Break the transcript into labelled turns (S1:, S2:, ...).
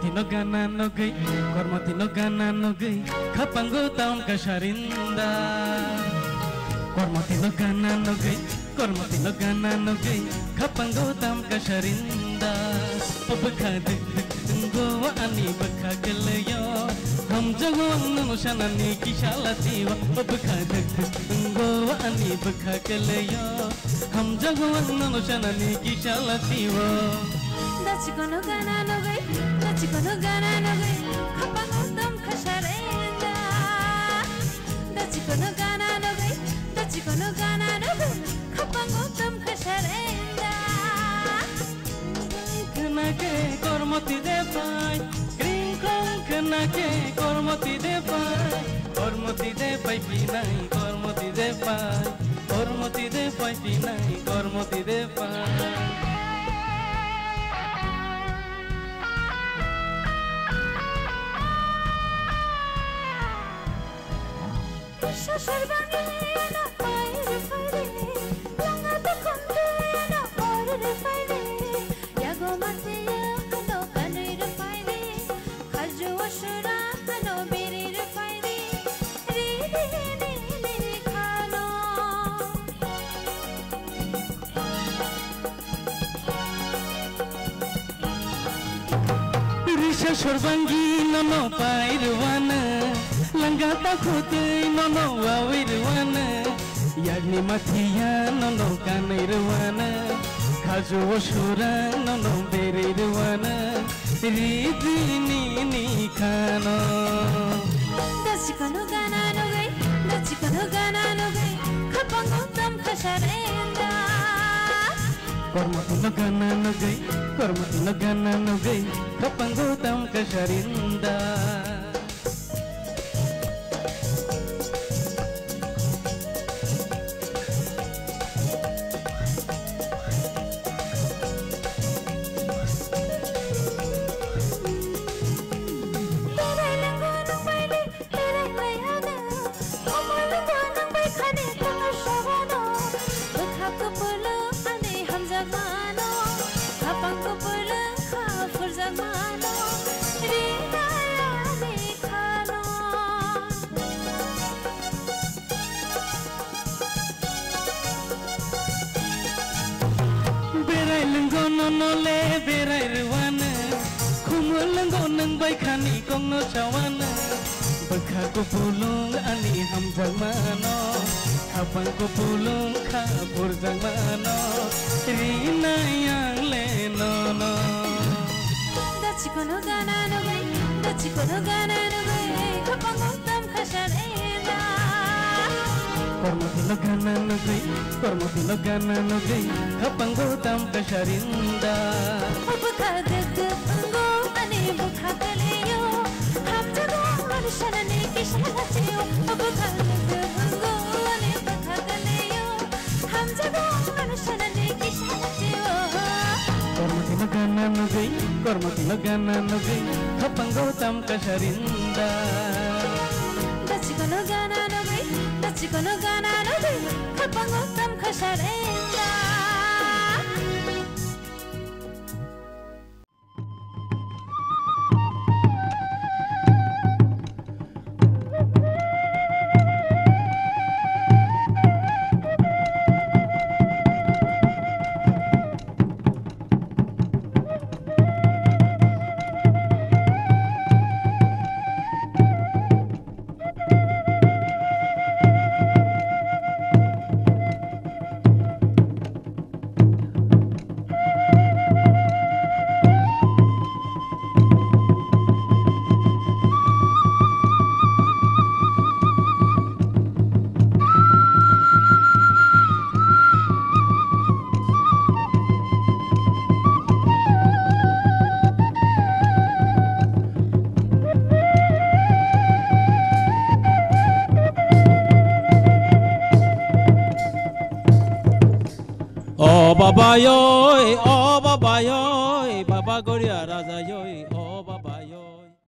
S1: Kormati no gana no gay, kormati no gana no gay, kapango taon kasharinda. Kormati no gana no gay, kormati no gana no gay, kapango taon kasharinda. Pabka dik dik go ani bakha gelayo, ham jagon no shanani kishalatiwa. Pabka dik dik go ani bakha gelayo, ham jagon no shanani kishalatiwa.
S2: Dachiko no gana no gay, dachiko no gana no gay, kapango tam kasharenda. Dachiko no gana no gay, dachiko no gana no gay, kapango tam kasharenda.
S1: Kena ke kormati de pai, green kong kena ke kormati de pai pinai, kormati de pai pinai, kormati de pai.
S2: Shasharbangi na fire fire, langa to konde na order fire. Yago matiya no kanir fire, khaju ashura no birir fire. Re khano.
S1: Shasharbangi no pairwana. Langata khote nono wawirwana, yagni mathiya nono kanirwana, khaju ashura nono berirwana, ridini ni khano.
S2: Dachiko no gana no gay, dachiko no gana no gay, kapango tam kasharenda.
S1: Kormati no gana no gay, kormati no gana no gay, kapango tam kasharinda. No le berairuana, kumulango nang baikani kong no chawana. Bakha ko pulung ani ham jagmano, kapang ko pulung kapur jagmano. Rina yang le no no.
S2: Dachiko no gana no gay, dachiko no gana no gay, kapang tam kasharenda.
S1: Kormati no gana no gay, kormati no gana no gay, kapang tam kasharinda.
S2: Pabka dik go ani bakha gelayo, ham jagon shanani kishalatiwa. Pabka dik go ani bakha gelayo, ham jagon shanani kishalatiwa.
S1: Kormati no gana no gay, kormati no gana no gay, kapang tam kasharinda.
S2: Dachiko no gana no gay, dachiko no gana no gay, kapango tam kasharenda.
S3: Baba yo, oh Baba yo, Baba Goria Raza yo, oh Baba yo.